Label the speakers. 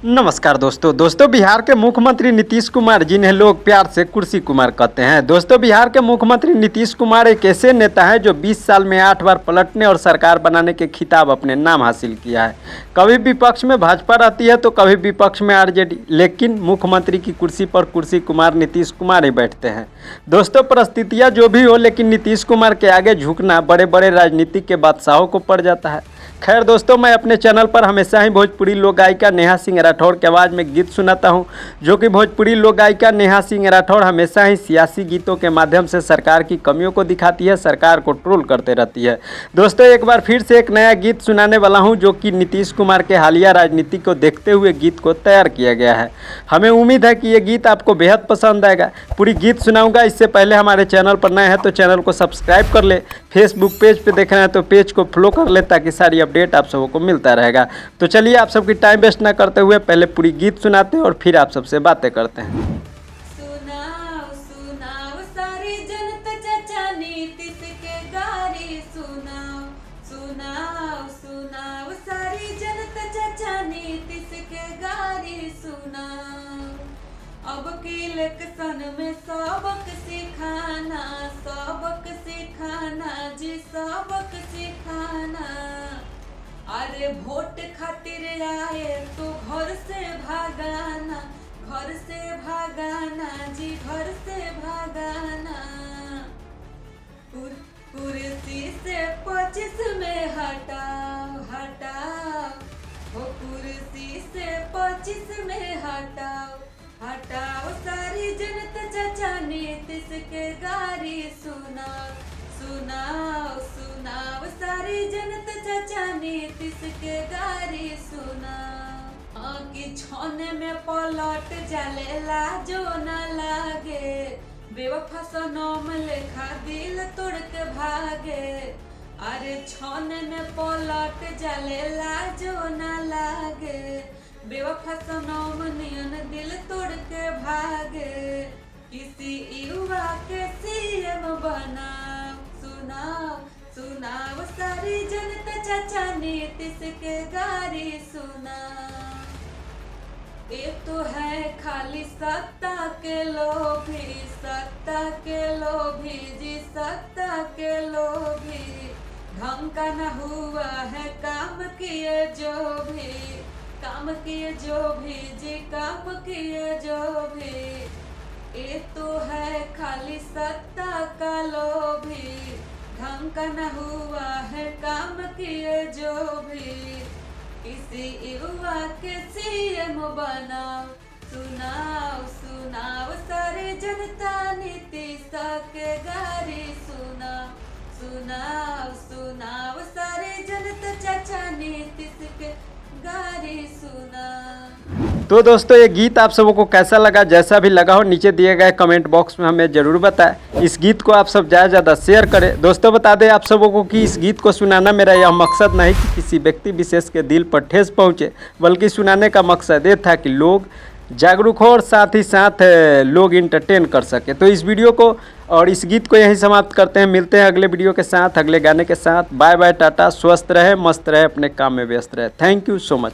Speaker 1: नमस्कार दोस्तों बिहार के मुख्यमंत्री नीतीश कुमार, जिन्हें लोग प्यार से कुर्सी कुमार कहते हैं। दोस्तों, बिहार के मुख्यमंत्री नीतीश कुमार एक ऐसे नेता हैं जो 20 साल में 8 बार पलटने और सरकार बनाने के खिताब अपने नाम हासिल किया है। कभी विपक्ष में भाजपा रहती है तो कभी विपक्ष में आरजेडी, लेकिन मुख्यमंत्री की कुर्सी पर कुर्सी कुमार नीतीश कुमार ही बैठते हैं। दोस्तों, परिस्थितियाँ जो भी हो, लेकिन नीतीश कुमार के आगे झुकना बड़े बड़े राजनीतिक के बादशाहों को पड़ जाता है। खैर दोस्तों, मैं अपने चैनल पर हमेशा ही भोजपुरी लोक गायिका नेहा सिंह राठौड़ के आवाज़ में गीत सुनाता हूं, जो कि भोजपुरी लोक गायिका नेहा सिंह राठौड़ हमेशा ही सियासी गीतों के माध्यम से सरकार की कमियों को दिखाती है, सरकार को ट्रोल करते रहती है। दोस्तों, एक बार फिर से एक नया गीत सुनाने वाला हूं, जो कि नीतीश कुमार के हालिया राजनीति को देखते हुए गीत को तैयार किया गया है। हमें उम्मीद है कि ये गीत आपको बेहद पसंद आएगा। पूरी गीत सुनाऊँगा, इससे पहले हमारे चैनल पर नए हैं तो चैनल को सब्सक्राइब कर ले। फेसबुक पेज पे देख रहे हैं तो पेज को फॉलो कर ले, ताकि सारी अपडेट आप सबको मिलता रहेगा। तो चलिए, आप सबकी टाइम वेस्ट ना करते हुए पहले पूरी गीत सुनाते हैं और फिर आप सबसे बातें करते हैं।
Speaker 2: सुनाओ सुनाओ सारी जनता चाचा नीतीश के गारी सुनाओ, सुनाओ सुनाओ सारी जनता चाचा नीतीश के गारी सुनाओ। अब की इलेक्शन में सबक सिखाना, सबक सिखाना जी, सबक सिखाना। अरे वोट खातिर आए तो घर से भागाना, घर से भागाना जी, घर से भागाना। कुर्सी से 25 में हटाओ, हटाओ वो कुर्सी से 25 में हटाओ, हटाओ सारी जनता चाचा नीतीश के गारी सुनाओ, सुनाओ सुनाओ सारी जनता चाचा नीतीश के गारी सुनाओ। कि छाने में पलट जलेला जो न लागे, बेवफा सनम लेखा दिल तोड़ के भागे। अरे छाने में पलट जलेला जो न लागे, बेवफा सनम नियन दिल तोड़ के भागे। किसी युवा के सीएम बनाओ, सुनाओ सुनाओ सारी जनता चाचा नीतीश के गारी सुनाओ। ये तो है खाली सत्ता के लोभी, सत्ता के लोभी जी, सत्ता के लोभी। ढंग का न हुआ है काम किए जो भी, काम किए जो भी जी, काम किए जो भी। ये तो है खाली सत्ता का लोभी, ढंग का न हुआ है काम किए जो भी। किसी युवा के सीएम बनाओ, सुनाओ सुनाओ सारी जनता नीतीश के गारी सुनाओ, सुनाओ सुनाओ सारी जनता चाचा नीतीश के गारी सुनाओ।
Speaker 1: तो दोस्तों, ये गीत आप सबों को कैसा लगा? जैसा भी लगा हो, नीचे दिए गए कमेंट बॉक्स में हमें ज़रूर बताएं। इस गीत को आप सब ज़्यादा ज़्यादा शेयर करें। दोस्तों, बता दें आप सबों को कि इस गीत को सुनाना मेरा यह मकसद नहीं कि किसी व्यक्ति विशेष के दिल पर ठेस पहुँचे, बल्कि सुनाने का मकसद ये था कि लोग जागरूक हो और साथ ही साथ लोग इंटरटेन कर सके। तो इस वीडियो को और इस गीत को यहीं समाप्त करते हैं। मिलते हैं अगले वीडियो के साथ, अगले गाने के साथ। Bye bye, tata. स्वस्थ रहे, मस्त रहे, अपने काम में व्यस्त रहे। Thank you so much.